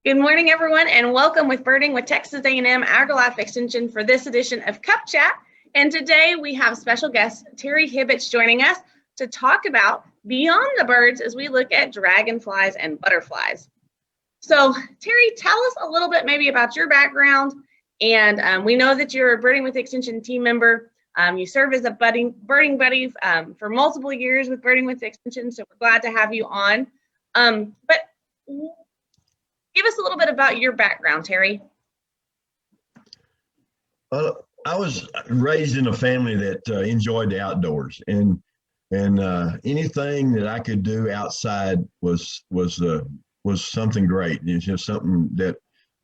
Good morning, everyone, and welcome with Birding with Texas A&M AgriLife Extension for this edition of Cup Chat. And today we have special guest Terry Hibbitts joining us to talk about beyond the birds as we look at dragonflies and butterflies. So, Terry, tell us a little bit maybe about your background. And we know that you're a Birding with Extension team member. You serve as a birding buddy for multiple years with Birding with Extension, so we're glad to have you on. But give us a little bit about your background, Terry. Well, I was raised in a family that enjoyed the outdoors, and anything that I could do outside was something great. It's just something that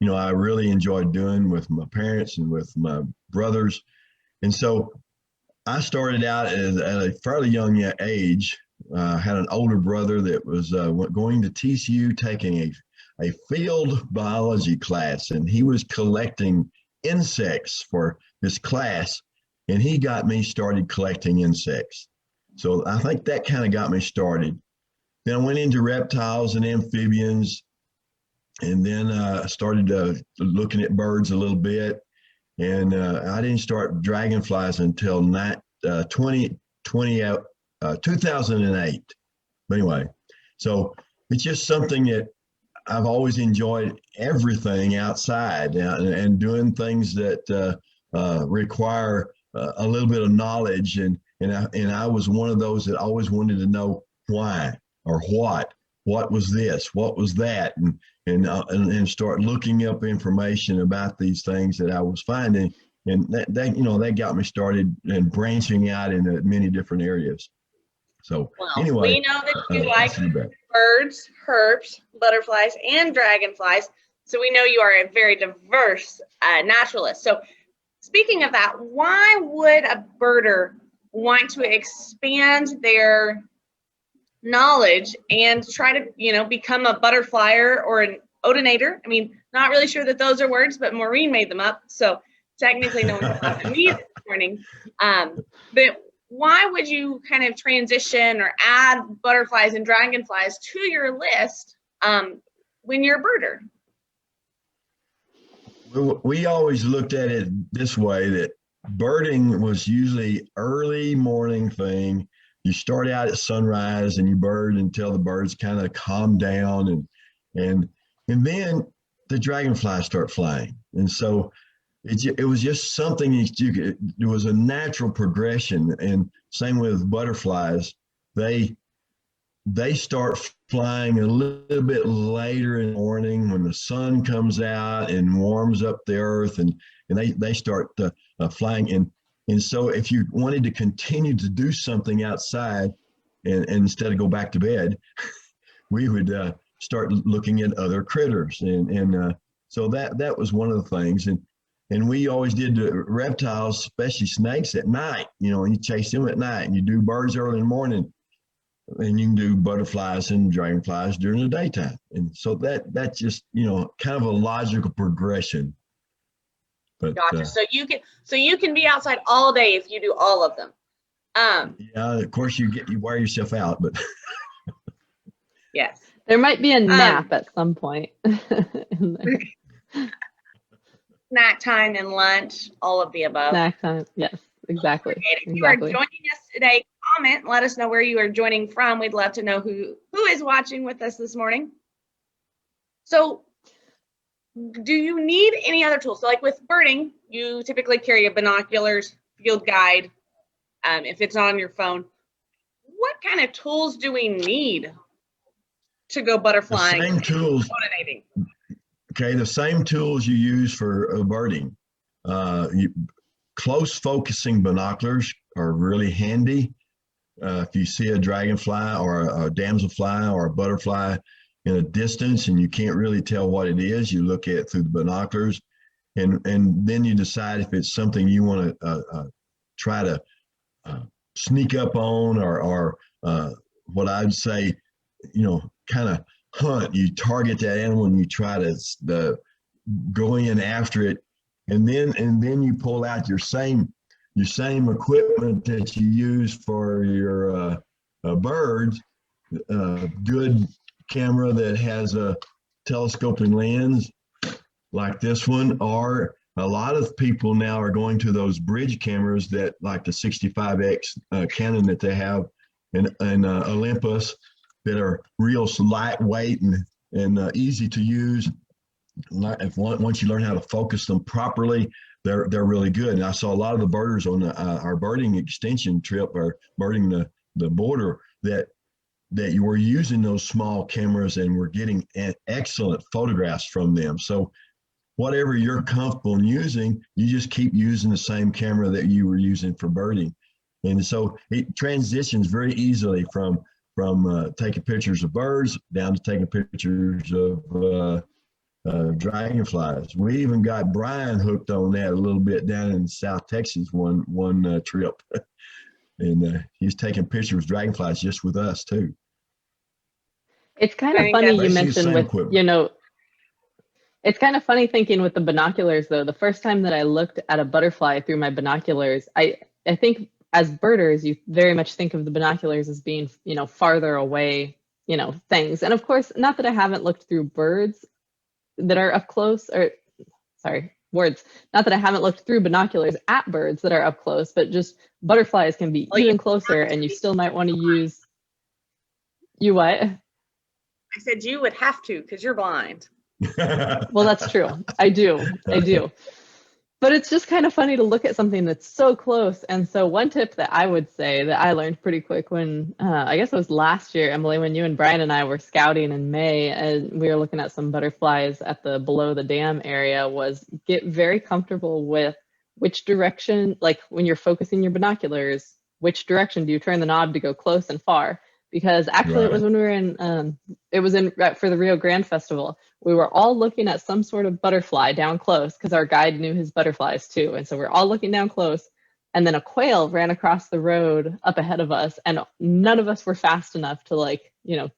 I really enjoyed doing with my parents and with my brothers, and so I started out at a fairly young age. Had an older brother that was going to TCU taking a field biology class, and he was collecting insects for this class, and he got me started collecting insects. So I think that kind of got me started. Then I went into reptiles and amphibians, and then I started looking at birds a little bit, and I didn't start dragonflies until 2008. But anyway, so it's just something that I've always enjoyed, everything outside and doing things that require a little bit of knowledge. And I was one of those that always wanted to know why or what was this, what was that, and start looking up information about these things that I was finding. And that got me started and branching out into many different areas. So anyway, we know that you like birds, herbs, butterflies, and dragonflies. So we know you are a very diverse naturalist. So speaking of that, why would a birder want to expand their knowledge and try to, become a butterflyer or an odinator? I mean, not really sure that those are words, but Maureen made them up. So technically no one's allowed to me this morning. But why would you kind of transition or add butterflies and dragonflies to your list when you're a birder? We always looked at it this way, that birding was usually early morning thing. You start out at sunrise and you bird until the birds kind of calm down, and then the dragonflies start flying. And so it was just something it was a natural progression. And same with butterflies, they start flying a little bit later in the morning when the sun comes out and warms up the earth, and they start flying. And so if you wanted to continue to do something outside and instead of go back to bed, we would start looking at other critters. And so that was one of the things. And we always did reptiles, especially snakes, at night, and you chase them at night, and you do birds early in the morning, and you can do butterflies and dragonflies during the daytime. And so that's just, kind of a logical progression. But, gotcha. So you can be outside all day if you do all of them. Yeah, of course you wear yourself out, but yes. There might be a nap at some point. Snack time and lunch, all of the above. Snack time, yes, exactly. If you are joining us today, comment, let us know where you are joining from. We'd love to know who is watching with us this morning. So do you need any other tools? So like with birding, you typically carry a binoculars, field guide, if it's on your phone. What kind of tools do we need to go butterflying? The same tools. Coordinating? Okay, the same tools you use for birding. Close focusing binoculars are really handy. If you see a dragonfly or a damselfly or a butterfly in a distance and you can't really tell what it is, you look at it through the binoculars, and then you decide if it's something you want to try to sneak up on, or what I'd say, kind of hunt. You target that animal and you try to go in after it, and then you pull out your same equipment that you use for your birds. Good camera that has a telescoping lens like this one, or a lot of people now are going to those bridge cameras that like the 65X Canon that they have in Olympus, that are real lightweight and easy to use. Once you learn how to focus them properly, they're really good. And I saw a lot of the birders on our birding extension trip, or birding the border, that you were using those small cameras and were getting excellent photographs from them. So whatever you're comfortable in using, you just keep using the same camera that you were using for birding. And so it transitions very easily from taking pictures of birds down to taking pictures of dragonflies. We even got Brian hooked on that a little bit down in South Texas one trip. And he's taking pictures of dragonflies just with us too. It's kind of funny you mentioned with, it's kind of funny thinking with the binoculars though. The first time that I looked at a butterfly through my binoculars, I think as birders, you very much think of the binoculars as being, farther away, things. And of course, not that I haven't looked through birds that are up close, not that I haven't looked through binoculars at birds that are up close, but just butterflies can be even closer, and you still might want to use, you what? I said you would have to, because you're blind. Well, that's true. I do. But it's just kind of funny to look at something that's so close. And so one tip that I would say that I learned pretty quick when, I guess it was last year, Emily, when you and Brian and I were scouting in May, and we were looking at some butterflies at the below the dam area, was get very comfortable with which direction, like when you're focusing your binoculars, which direction do you turn the knob to go close and far? Because actually It was when we were in, for the Rio Grande Festival, we were all looking at some sort of butterfly down close, because our guide knew his butterflies too. And so we're all looking down close, and then a quail ran across the road up ahead of us, and none of us were fast enough to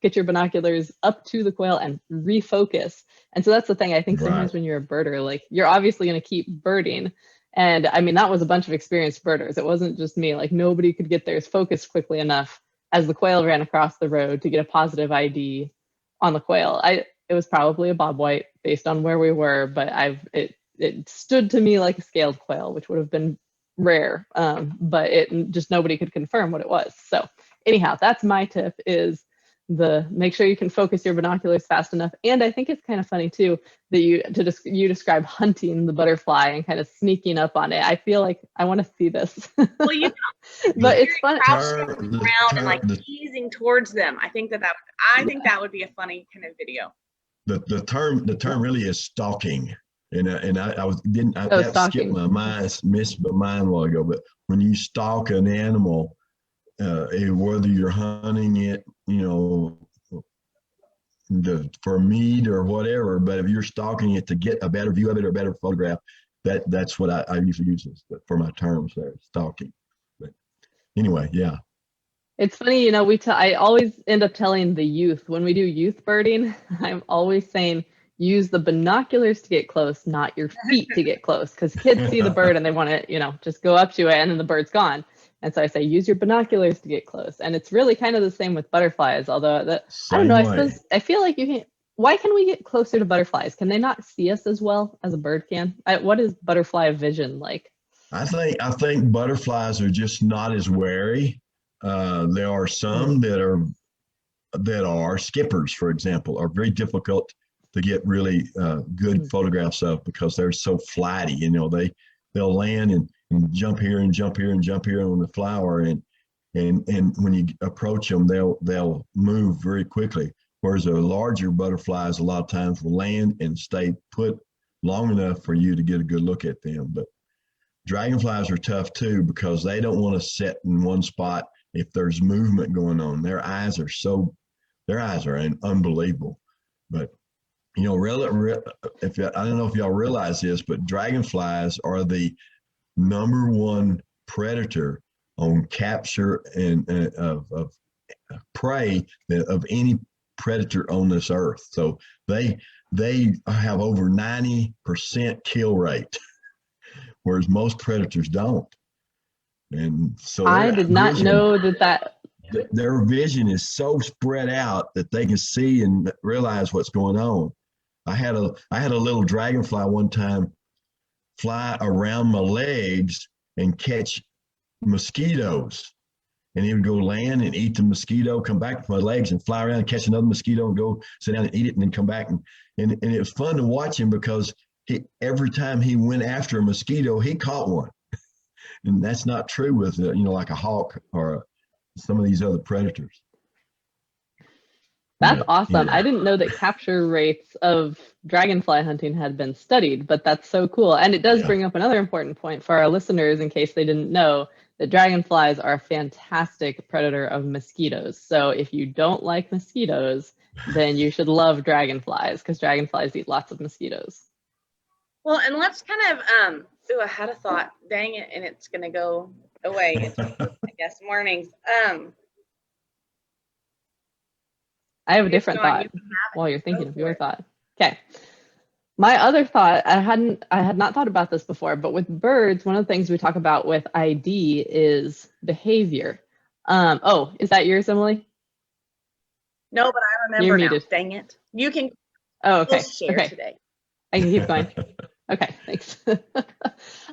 get your binoculars up to the quail and refocus. And so that's the thing, I think sometimes when you're a birder, you're obviously going to keep birding. And I mean, that was a bunch of experienced birders. It wasn't just me, nobody could get theirs focused quickly enough as the quail ran across the road to get a positive ID on the quail. It was probably a bobwhite based on where we were, but it stood to me like a scaled quail, which would have been rare, but nobody could confirm what it was. So anyhow, that's my tip, is make sure you can focus your binoculars fast enough. And I think it's kind of funny too that you describe hunting the butterfly and kind of sneaking up on it. I feel like I want to see this. Well, but it's fun. Crouching around and easing towards them. I think that would be a funny kind of video. The term really is stalking. And that skipped my mind, missed my mind a while ago. But when you stalk an animal, whether you're hunting it, for meat or whatever, but if you're stalking it to get a better view of it or a better photograph, that's what I usually use for my terms there, stalking. But anyway, yeah. It's funny, I always end up telling the youth when we do youth birding, I'm always saying, use the binoculars to get close, not your feet to get close, because kids see the bird and they want to, just go up to it, and then the bird's gone. And so I say, use your binoculars to get close. And it's really kind of the same with butterflies, although I don't know, I feel like why can we get closer to butterflies? Can they not see us as well as a bird can? What is butterfly vision like? I think butterflies are just not as wary. There are some that are skippers, for example, are very difficult to get really good photographs of, because they're so flighty. They'll land and jump here and jump here and jump here on the flower, and when you approach them, they'll move very quickly. Whereas the larger butterflies a lot of times will land and stay put long enough for you to get a good look at them. But dragonflies are tough too, because they don't want to sit in one spot if there's movement going on. Their eyes are unbelievable. But I don't know if y'all realize this, but dragonflies are the number one predator on capture and of prey of any predator on this earth. So they have over 90% kill rate, whereas most predators don't. And so I did not know that their vision is so spread out that they can see and realize what's going on. I had a little dragonfly one time fly around my legs and catch mosquitoes. And he would go land and eat the mosquito, come back with my legs and fly around and catch another mosquito and go sit down and eat it and then come back. And it was fun to watch him because every time he went after a mosquito, he caught one. And that's not true with, like a hawk or some of these other predators. That's awesome. Yeah. I didn't know that capture rates of dragonfly hunting had been studied, but that's so cool. And it does bring up another important point for our listeners in case they didn't know that dragonflies are a fantastic predator of mosquitoes. So if you don't like mosquitoes, then you should love dragonflies because dragonflies eat lots of mosquitoes. Well, and let's kind of, I had a thought, dang it, and it's going to go away, I guess, mornings. I have a different thought while you're thinking of your thought. Okay. My other thought, I had not thought about this before, but with birds, one of the things we talk about with ID is behavior. Oh, is that yours, Emily? No, but I remember You're now. muted. Dang it. You can share today. I can keep going. Okay, thanks.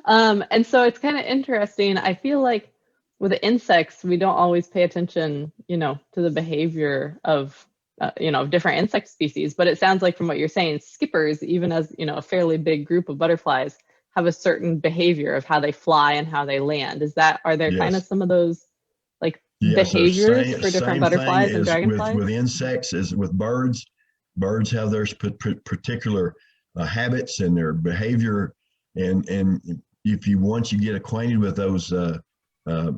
And so it's kind of interesting. I feel like with the insects, we don't always pay attention, to the behavior of different insect species, but it sounds like from what you're saying, skippers, even as, a fairly big group of butterflies, have a certain behavior of how they fly and how they land. Are there kind of some of those behaviors for different butterflies and dragonflies? With insects as with birds. Birds have their particular habits and their behavior. And once you get acquainted with those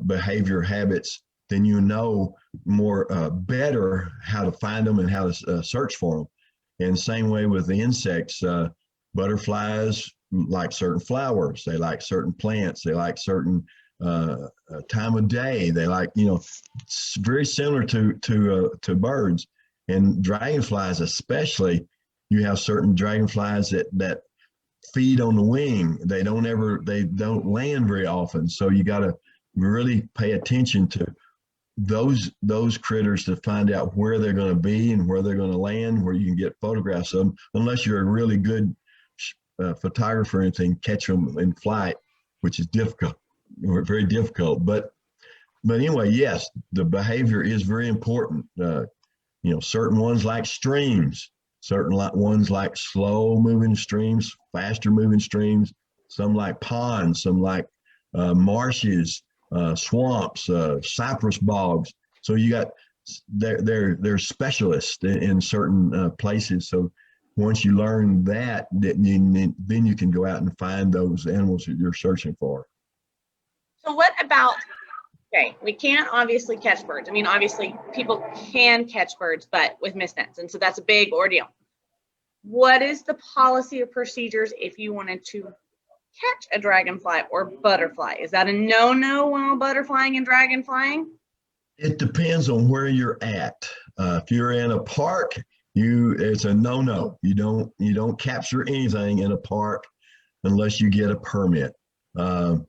behavior habits, then more better how to find them and how to search for them. And same way with the insects, butterflies like certain flowers, they like certain plants, they like certain time of day. They like, it's very similar to birds. And dragonflies especially, you have certain dragonflies that feed on the wing. They don't land very often. So you got to really pay attention to those critters to find out where they're going to be and where they're going to land, where you can get photographs of them, unless you're a really good photographer and can catch them in flight, which is difficult, very difficult. But anyway, yes, the behavior is very important. Certain ones like streams, certain ones like slow moving streams, faster moving streams, some like ponds, some like marshes, swamps, cypress bogs. So you got they're specialists in certain places. So once you learn that, then you can go out and find those animals that you're searching for. So what about, okay, we can't obviously catch birds. I mean, obviously people can catch birds, but with mist nets. And so that's a big ordeal. What is the policy or procedures if you wanted to catch a dragonfly or butterfly? Is that a no-no while butterflying and dragonflying? It depends on where you're at. If you're in a park, it's a no-no. You don't capture anything in a park unless you get a permit. I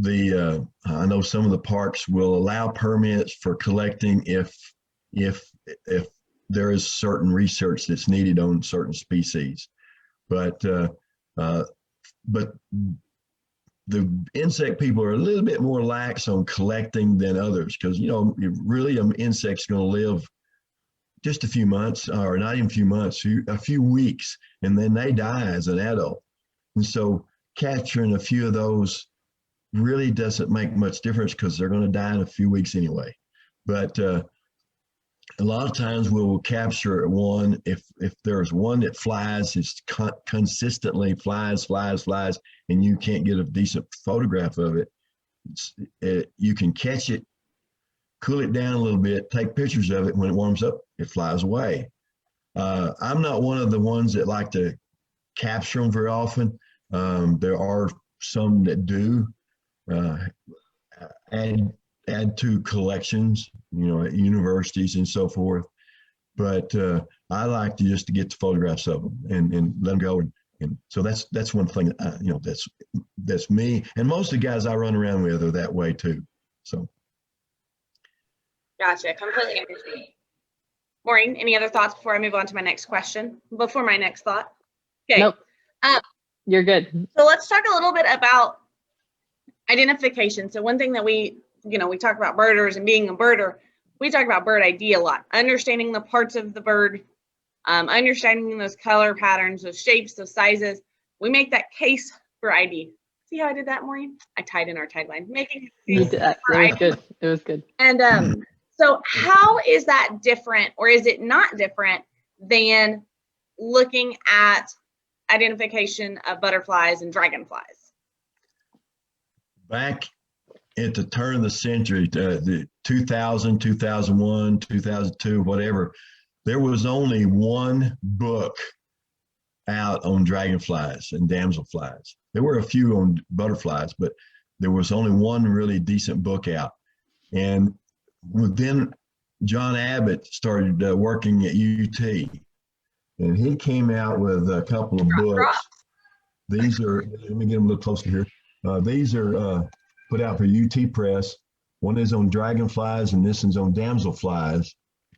know some of the parks will allow permits for collecting if there is certain research that's needed on certain species, but the insect people are a little bit more lax on collecting than others because, really an insect's going to live just a few months, or not even a few months, a few weeks, and then they die as an adult. And so capturing a few of those really doesn't make much difference because they're going to die in a few weeks anyway. But a lot of times we will capture one if there's one that flies, it's consistently flies, and you can't get a decent photograph of it. You can catch it, cool it down a little bit, take pictures of it. When it warms up, it flies away. I'm not one of the ones that like to capture them very often. There are some that do add to collections, at universities and so forth. But I like to get the photographs of them and let them go. And so that's one thing, that's me. And most of the guys I run around with are that way too. So. Gotcha. Completely understand. Maureen, any other thoughts before I move on to my next question? Before my next thought? Okay. Nope. You're good. So let's talk a little bit about identification. So one thing that we talk about birders and being a birder, we talk about bird ID a lot, understanding the parts of the bird, understanding those color patterns, those shapes, those sizes. We make that case for ID. See how I did that, Maureen? I tied in our tagline, making a case for ID. Good. It was good. And so how is that different, or is it not different than looking at identification of butterflies and dragonflies? Back at the turn of the century, the 2000, 2001, 2002, whatever, there was only one book out on dragonflies and damselflies. There were a few on butterflies, but there was only one really decent book out. And then John Abbott started working at UT, and he came out with a couple of books. These are, let me get them a little closer here. These are put out for UT Press. One is on dragonflies, and this one's on damselflies.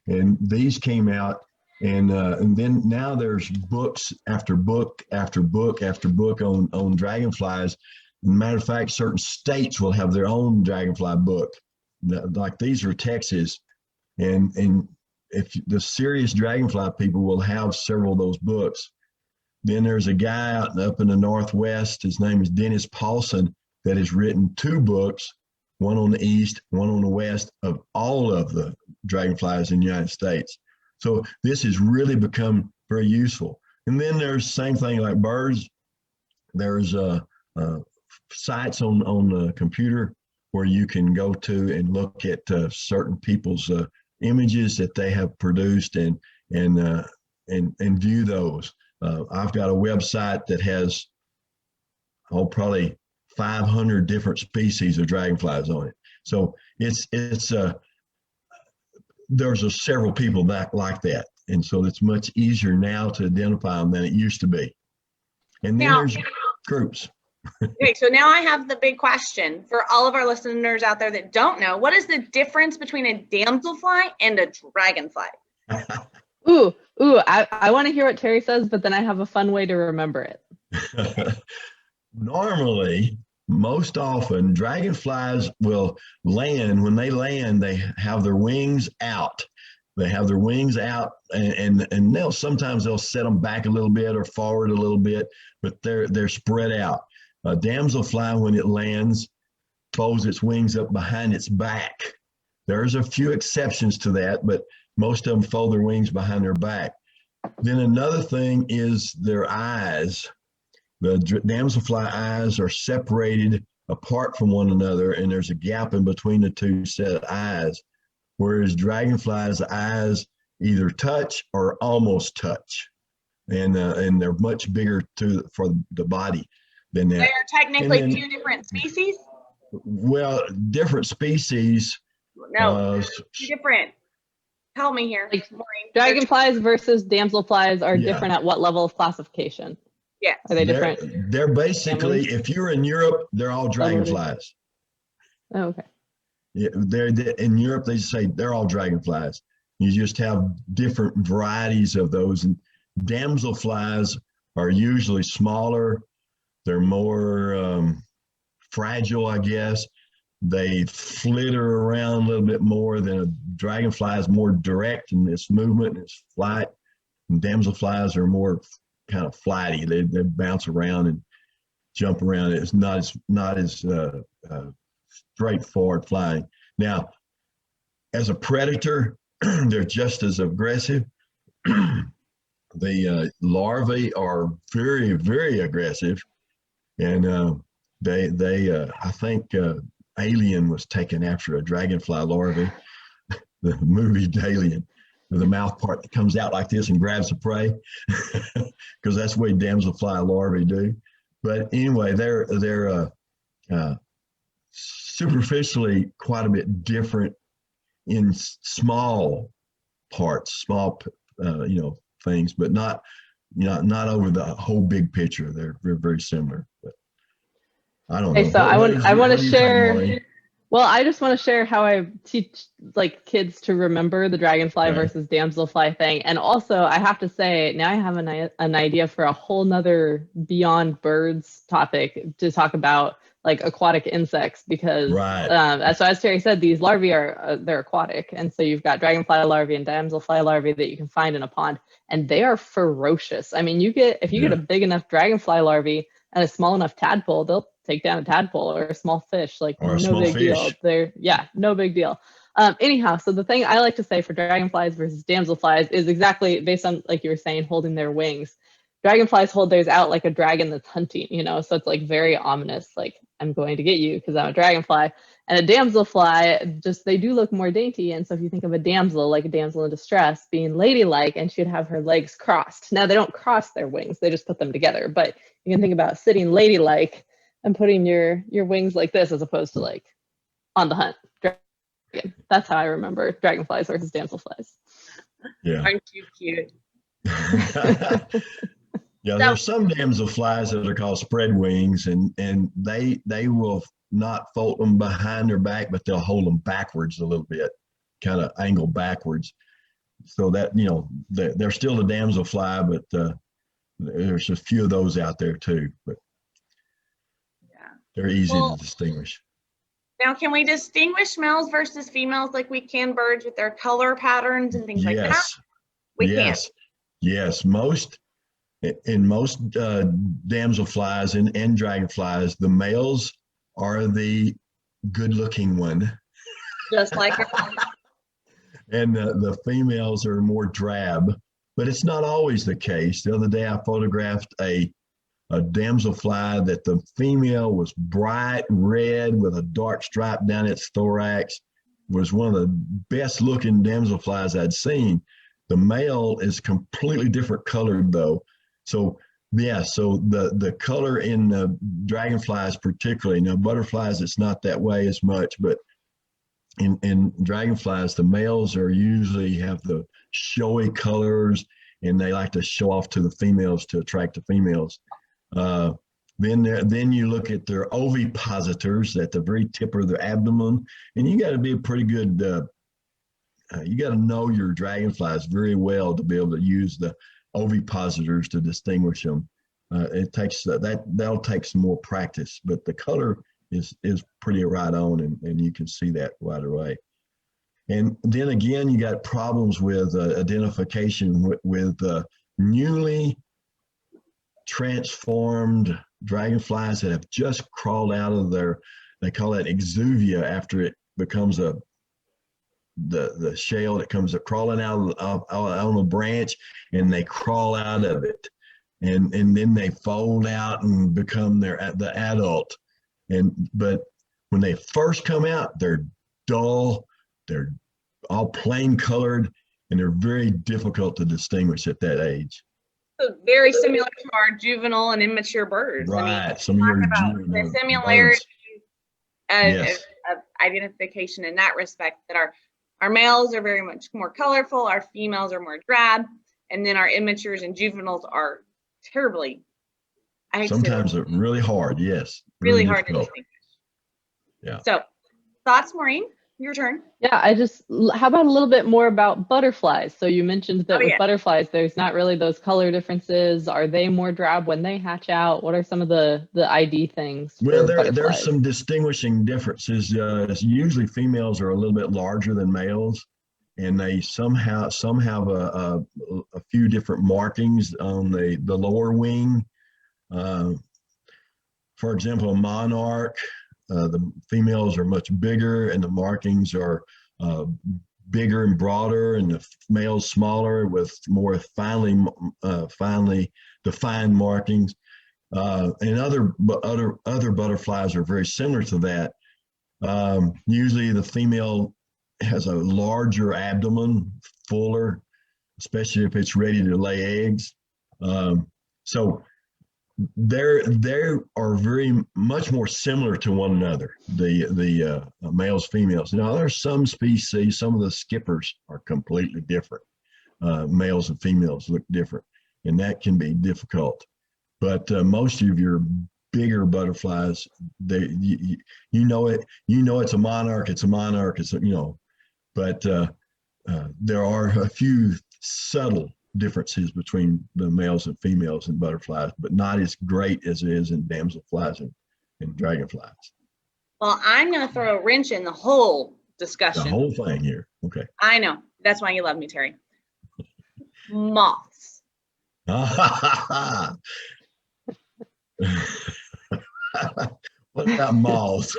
And these came out, and then now there's books after book after book after book on dragonflies. As a matter of fact, certain states will have their own dragonfly book. Like these are Texas, and if the serious dragonfly people will have several of those books. Then there's a guy up in the Northwest, his name is Dennis Paulson, that has written 2 books, one on the East, one on the West, of all of the dragonflies in the United States. So this has really become very useful. And then there's the same thing like birds. There's sites on the computer where you can go to and look at certain people's images that they have produced and view those. I've got a website that has probably 500 different species of dragonflies on it. So there's several people like that, and so it's much easier now to identify them than it used to be. And then there's groups. Okay, so now I have the big question for all of our listeners out there that don't know. What is the difference between a damselfly and a dragonfly? I want to hear what Terry says, but then I have a fun way to remember it. Normally, most often, dragonflies will land. When they land, they have their wings out. They have their wings out, and sometimes they'll set them back a little bit or forward a little bit, but they're spread out. A damselfly, when it lands, folds its wings up behind its back. There's a few exceptions to that, but most of them fold their wings behind their back. Then another thing is their eyes. The damselfly eyes are separated apart from one another, and there's a gap in between the two set of eyes, whereas dragonflies' eyes either touch or almost touch, and they're much bigger for the body than that. They are technically 2 different species? Well, different species. No, 2 different. Help me here, like Maureen. Dragonflies versus damselflies are different at what level of classification? Yeah. Are they different? They're basically, if you're in Europe, they're all dragonflies. Oh, okay. Yeah, in Europe, they say they're all dragonflies. You just have different varieties of those. And damselflies are usually smaller. They're more fragile, I guess. They flitter around a little bit more than a dragonfly is more direct in its movement and its flight. And damselflies are more kind of flighty. They bounce around and jump around. It's not as straightforward flying. Now, as a predator, they're just as aggressive. The larvae are very, very aggressive, and I think Alien was taken after a dragonfly larvae. The movie Alien, with the mouth part that comes out like this and grabs the prey, because that's the way damselfly larvae do. But anyway, they're superficially quite a bit different in small parts, small things, but not over the whole big picture. They're very similar. But I don't know. So I want to share. Well, I just want to share how I teach like kids to remember the dragonfly Right. versus damselfly thing. And also, I have to say, now I have an idea for a whole nother beyond birds topic to talk about, like aquatic insects, because Right. as Terry said, these larvae are they're aquatic, and so you've got dragonfly larvae and damselfly larvae that you can find in a pond, and they are ferocious. I mean, if you get a big enough dragonfly larvae and a small enough tadpole, they'll take down a tadpole or a small fish, like Or a no small big deal. fish. No big deal. Anyhow, so the thing I like to say for dragonflies versus damselflies is exactly based on, like you were saying, holding their wings. Dragonflies hold theirs out like a dragon that's hunting, so it's like very ominous, like I'm going to get you because I'm a dragonfly. And a damselfly, just they do look more dainty. And so if you think of a damsel, like a damsel in distress, being ladylike, and she'd have her legs crossed. Now they don't cross their wings, they just put them together. But you can think about sitting ladylike and putting your wings like this as opposed to like on the hunt. That's how I remember dragonflies versus damselflies. Yeah. Aren't you cute? Yeah, there's some damselflies that are called spread wings, and they will not fold them behind their back, but they'll hold them backwards a little bit, kind of angle backwards, so that they're still a damselfly, but there's a few of those out there too. But they're easy to distinguish. Now, can we distinguish males versus females like we can birds with their color patterns and things like that? We can. Yes. In most damselflies and dragonflies, the males are the good-looking one, Just like and the females are more drab. But it's not always the case. The other day, I photographed a damselfly that the female was bright red with a dark stripe down its thorax. Was one of the best-looking damselflies I'd seen. The male is completely different colored though. So the color in the dragonflies particularly, now butterflies it's not that way as much, but in dragonflies the males are usually have the showy colors, and they like to show off to the females to attract the females. Then you look at their ovipositors at the very tip of their abdomen, and you got to be a pretty good you got to know your dragonflies very well to be able to use the ovipositors to distinguish them. It takes that'll take some more practice, but the color is pretty right on, and you can see that right away. And then again, you got problems with identification with newly transformed dragonflies that have just crawled out of they call it exuvia after it becomes the shell that comes crawling out on a branch, and they crawl out of it, and then they fold out and become the adult. But when they first come out, they're dull, they're all plain colored, and they're very difficult to distinguish at that age. So very similar to our juvenile and immature birds. Right. I mean, Some of your the similarity yes. of identification in that respect, that our males are very much more colorful, our females are more drab, and then our immatures and juveniles are terribly, sometimes they're really hard. Yes. Really hard to distinguish. Yeah. So thoughts, Maureen? Your turn. Yeah, how about a little bit more about butterflies? So you mentioned that with butterflies, there's not really those color differences. Are they more drab when they hatch out? What are some of the ID things? Well, there's some distinguishing differences. Usually females are a little bit larger than males, and they some have a few different markings on the lower wing. For example, a monarch, the females are much bigger, and the markings are bigger and broader, and the males smaller with more finely defined markings. And other butterflies are very similar to that. Usually the female has a larger abdomen, fuller, especially if it's ready to lay eggs. So they are very much more similar to one another, the males, females. Now there's some species, some of the skippers are completely different. Males and females look different, and that can be difficult. But most of your bigger butterflies, you know it. You know it's a monarch. It's a monarch. It's a, but there are a few subtle differences between the males and females in butterflies, but not as great as it is in damselflies and dragonflies. Well, I'm going to throw a wrench in the whole The discussion. whole thing here. Okay. I know. That's why you love me, Terry. Moths. What about moths?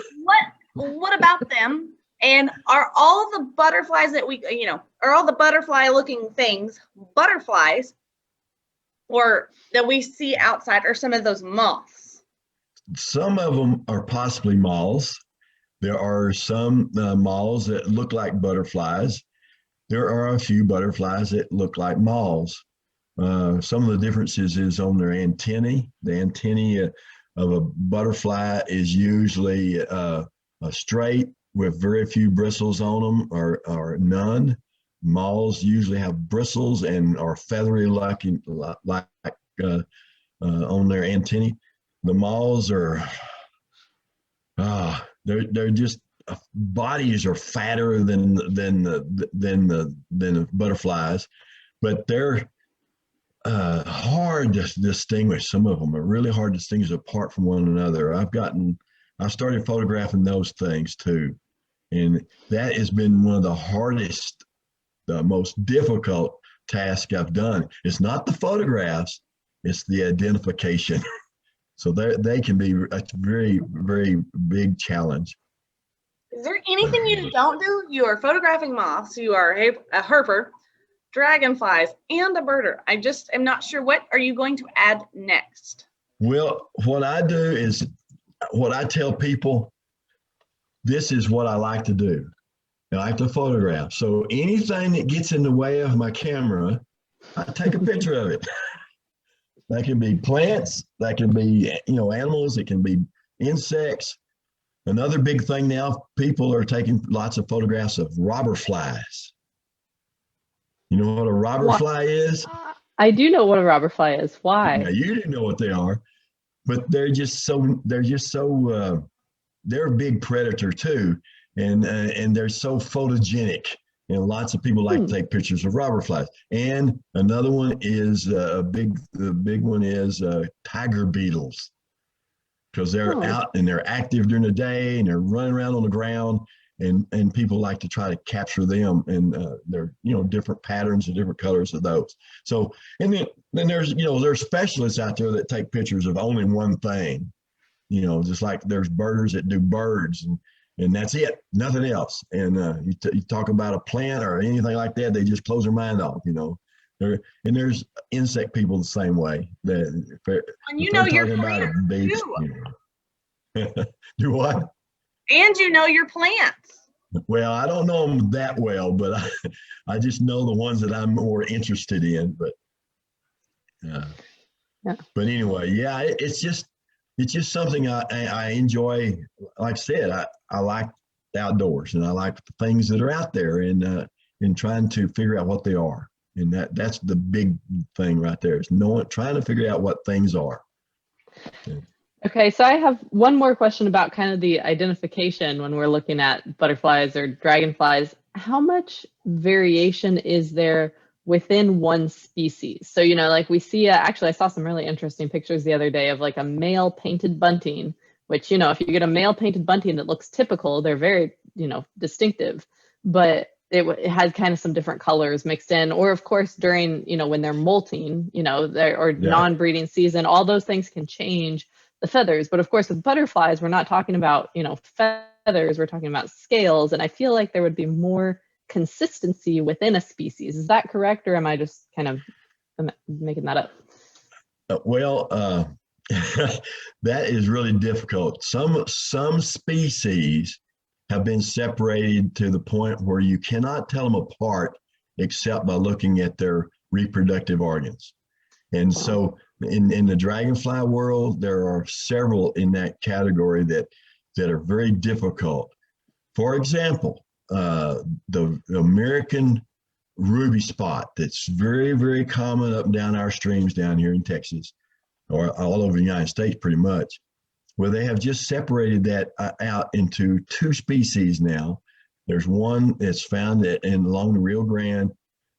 What about them? And are all the butterflies that we, are all the butterfly looking things butterflies, or that we see outside, or some of those moths? Some of them are possibly moths. There are some moths that look like butterflies. There are a few butterflies that look like moths. Some of the differences is on their antennae. The antennae of a butterfly is usually a straight with very few bristles on them, or none. Moths usually have bristles and are feathery like on their antennae. The moths are, they're just, bodies are fatter than the butterflies, but they're hard to distinguish. Some of them are really hard to distinguish apart from one another. I started photographing those things too, and that has been one of the hardest, the most difficult task I've done. It's not the photographs, it's the identification. So they can be a very, very big challenge. Is there anything you don't do? You are photographing moths, you are a herper, dragonflies, and a birder. I just am not sure, what are you going to add next? Well, what I do is, what I tell people, this is what I like to do. I like to photograph. So anything that gets in the way of my camera, I take a picture of it. That can be plants, that can be, animals, it can be insects. Another big thing now, people are taking lots of photographs of robber flies. You know what a robber fly is? I do know what a robber fly is. Why? Now, you didn't know what they are, but they're a big predator too. And they're so photogenic. And lots of people like to take pictures of robber flies. And another one is the big one is tiger beetles, because they're out and they're active during the day and they're running around on the ground, and people like to try to capture them, and they're different patterns and different colors of those. So, and then there's specialists out there that take pictures of only one thing, just like there's birders that do birds, and that's it, nothing else. And you talk about a plant or anything like that, they just close their mind off, and there's insect people the same way. And your plants too. Do what? And your plants. Well, I don't know them that well, but I just know the ones that I'm more interested in. But but anyway, it's just something I enjoy. Like I said, I like the outdoors, and I like the things that are out there, and trying to figure out what they are. And that's the big thing right there, is trying to figure out what things are. Okay, so I have one more question about kind of the identification when we're looking at butterflies or dragonflies. How much variation is there within one species? So, like we see, actually I saw some really interesting pictures the other day of like a male painted bunting, which, if you get a male painted bunting that looks typical, they're very, distinctive, but it has kind of some different colors mixed in. Or of course, during, when they're molting, non-breeding season, all those things can change the feathers. But of course, with butterflies, we're not talking about, feathers, we're talking about scales. And I feel like there would be more consistency within a species. Is that correct? Or am I just kind of making that up? That is really difficult. Some species have been separated to the point where you cannot tell them apart except by looking at their reproductive organs. And so in the dragonfly world, there are several in that category that are very difficult. For example, the American ruby spot, that's very, very common up and down our streams down here in Texas, or all over the United States pretty much. Well, they have just separated that out into two species now. There's one that's found along the Rio Grande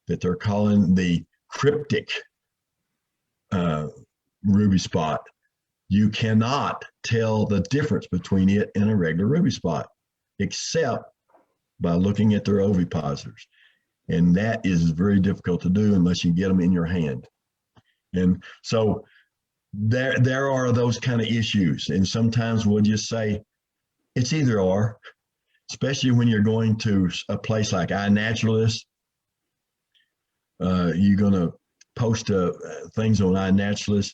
that they're calling the cryptic ruby spot. You cannot tell the difference between it and a regular ruby spot, except by looking at their ovipositors. And that is very difficult to do unless you get them in your hand. And so there are those kind of issues. And sometimes we'll just say it's either or, especially when you're going to a place like iNaturalist. You're going to post things on iNaturalist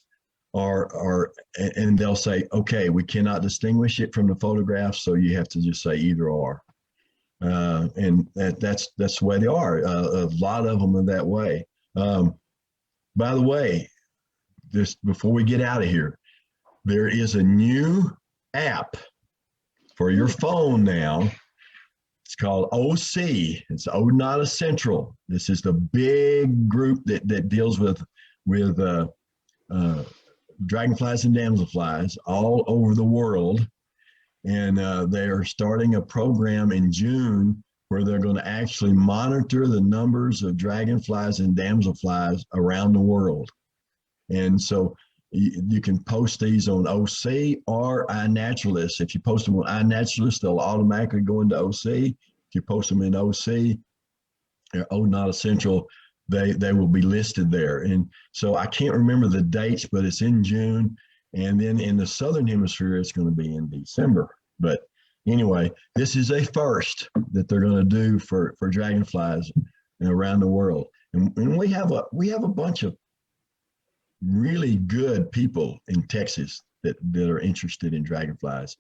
and they'll say, okay, we cannot distinguish it from the photographs, so you have to just say either or. And that's the way they are. A lot of them are that way. By the way, just before we get out of here, there is a new app for your phone now. It's called OC. It's Odonata Central. This is the big group that deals with dragonflies and damselflies all over the world. And they are starting a program in June where they're going to actually monitor the numbers of dragonflies and damselflies around the world. And so you can post these on OC or iNaturalist. If you post them on iNaturalist, they'll automatically go into OC. If you post them in OC, or Odonata Central, they will be listed there. And so I can't remember the dates, but it's in June. And then in the Southern Hemisphere, it's going to be in December. But anyway, this is a first that they're going to do for dragonflies around the world. And we have a bunch of really good people in Texas that are interested in dragonflies.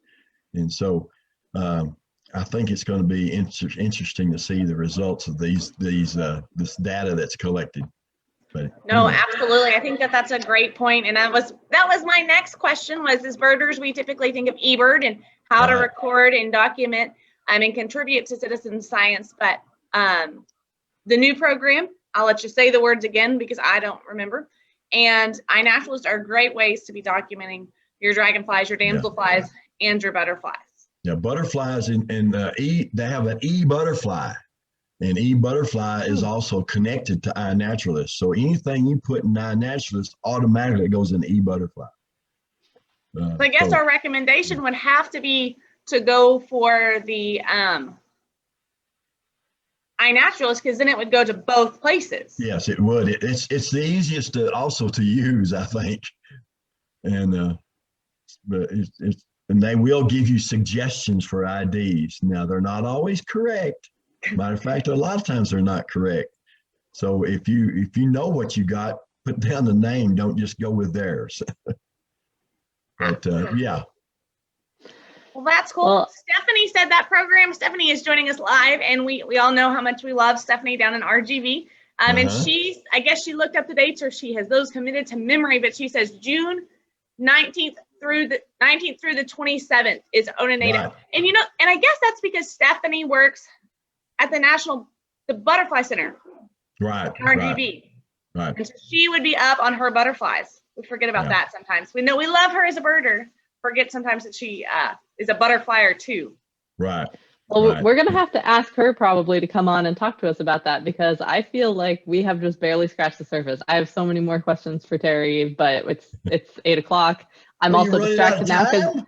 And so I think it's going to be interesting to see the results of this data that's collected. But no, absolutely. I think that's a great point. And that was my next question was, as birders, we typically think of eBird and how to record and document and contribute to citizen science. But the new program, I'll let you say the words again because I don't remember. And iNaturalist are great ways to be documenting your dragonflies, your damselflies, and your butterflies. Yeah, butterflies and they have an e-butterfly. And e-butterfly is also connected to iNaturalist. So anything you put in iNaturalist automatically goes in e-butterfly. So I guess our recommendation would have to be to go for the iNaturalist, because then it would go to both places. Yes, it would. It's the easiest to use, I think. And but and they will give you suggestions for IDs. Now they're not always correct. Matter of fact, a lot of times they're not correct. So if you know what you got, put down the name. Don't just go with theirs. But yeah. Well, that's cool. Well, Stephanie said that program. Stephanie is joining us live, and we all know how much we love Stephanie down in RGV. And I guess she looked up the dates, or she has those committed to memory. But she says June 19th through the 27th is Odonata. Right. And and I guess that's because Stephanie works at the Butterfly Center. Right. RGV. Right. And so she would be up on her butterflies. We forget about that sometimes. We know we love her as a birder. Forget sometimes that she is a butterflyer too. Right. Well, we're going to have to ask her probably to come on and talk to us about that, because I feel like we have just barely scratched the surface. I have so many more questions for Terry, but it's 8 o'clock. I'm also distracted now because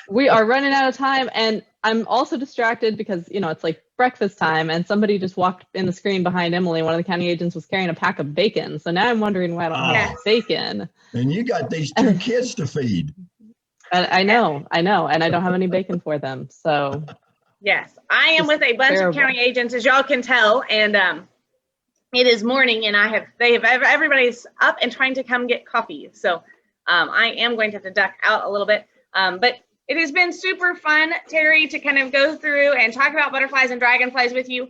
we are running out of time, and I'm also distracted because, it's like breakfast time, and somebody just walked in the screen behind Emily. One of the county agents was carrying a pack of bacon. So now I'm wondering why I don't have bacon. And you got these 2 kids to feed. I know, and I don't have any bacon for them. So yes, I am with a bunch of county agents, as y'all can tell, and it is morning, and everybody's up and trying to come get coffee. So I am going to have to duck out a little bit, but it has been super fun, Terry, to kind of go through and talk about butterflies and dragonflies with you.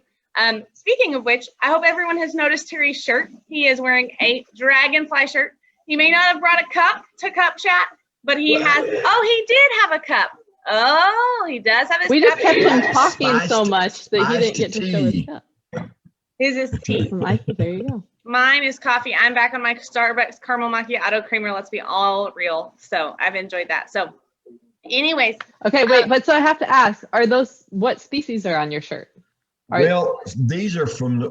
Speaking of which, I hope everyone has noticed Terry's shirt. He is wearing a dragonfly shirt. He may not have brought a cup to Cup Chat, but he has. Oh, he did have a cup. Oh, he does have his cup. We just kept him talking so much that he didn't get to show his cup. His is tea. There you go. Mine is coffee. I'm back on my Starbucks caramel macchiato creamer. Let's be all real. So I've enjoyed that. So Anyways, Okay, wait, but so I have to ask, what species are on your shirt? Well, these are from the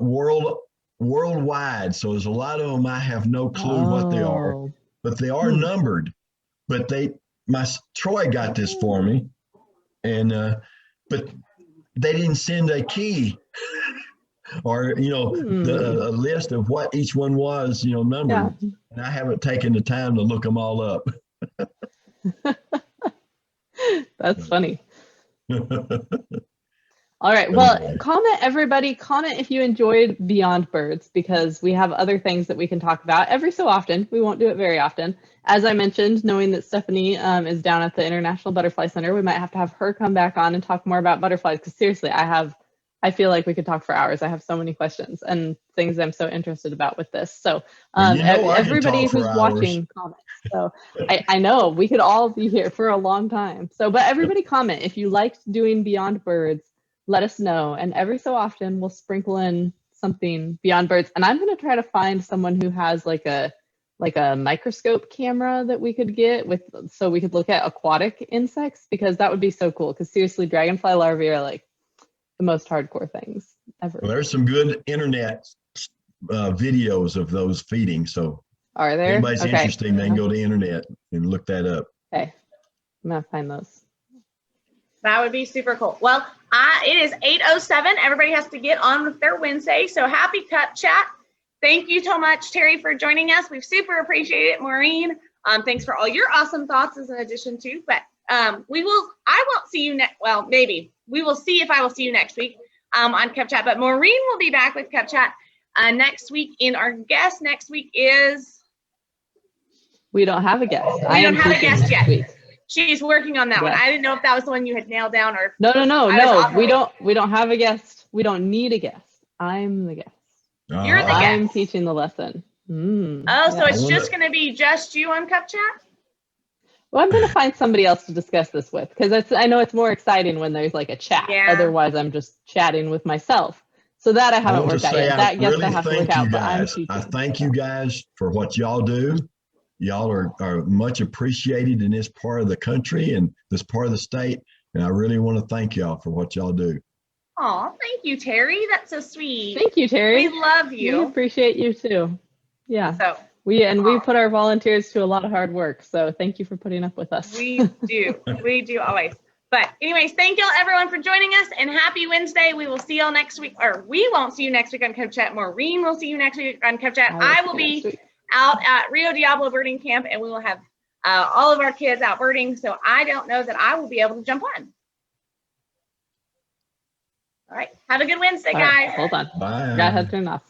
worldwide, so there's a lot of them I have no clue what they are, but they are numbered. But Troy got this for me, and but they didn't send a key or a list of what each one was, numbered, and I haven't taken the time to look them all up. That's funny. All right. Well, everybody comment if you enjoyed Beyond Birds, because we have other things that we can talk about every so often. We won't do it very often. As I mentioned, knowing that Stephanie is down at the International Butterfly Center, we might have to have her come back on and talk more about butterflies, because seriously, I feel like we could talk for hours. I have so many questions and things I'm so interested about with this. So everybody who's watching, comment. So I know we could all be here for a long time. So, but everybody comment if you liked doing Beyond Birds. Let us know, and every so often we'll sprinkle in something Beyond Birds. And I'm going to try to find someone who has like a microscope camera that we could get so we could look at aquatic insects, because that would be so cool. Because seriously, dragonfly larvae are like the most hardcore things ever. Well, there's some good internet videos of those feeding. So are there? Anybody's interested, they can go to the internet and look that up. Okay, I'm gonna find those. That would be super cool. Well, it is 8:07. Everybody has to get on with their Wednesday. So happy Cup Chat. Thank you so much, Terry, for joining us. We've super appreciated it. Maureen, thanks for all your awesome thoughts as an addition to. But I won't see you next. Well, maybe we will see if I will see you next week on Cup Chat. But Maureen will be back with Cup Chat next week. And our guest next week is. We don't have a guest. We don't have a guest yet. Week. She's working on that one. I didn't know if that was the one you had nailed down or. No. We don't have a guest. We don't need a guest. I'm the guest. You're the guest. I'm teaching the lesson. So it's just going to be just you on Cup Chat? Well, I'm going to find somebody else to discuss this with, because I know it's more exciting when there's like a chat. Yeah. Otherwise, I'm just chatting with myself. So that I haven't worked out yet. That guess I have to work out. But I'm teaching. I thank you guys for what y'all do. Y'all are much appreciated in this part of the country and this part of the state. And I really want to thank y'all for what y'all do. Oh, thank you, Terry. That's so sweet. Thank you, Terry. We love you. We appreciate you too. Yeah. So we put our volunteers to a lot of hard work. So thank you for putting up with us. We do. We do always. But anyways, thank y'all everyone for joining us, and happy Wednesday. We will see y'all next week, or we won't see you next week on Cup Chat. Maureen will see you next week on Cup Chat. I will be out at Rio Diablo birding camp, and we will have all of our kids out birding. So I don't know that I will be able to jump on. All right. Have a good Wednesday, guys. Hold on. Bye. Got to turn off.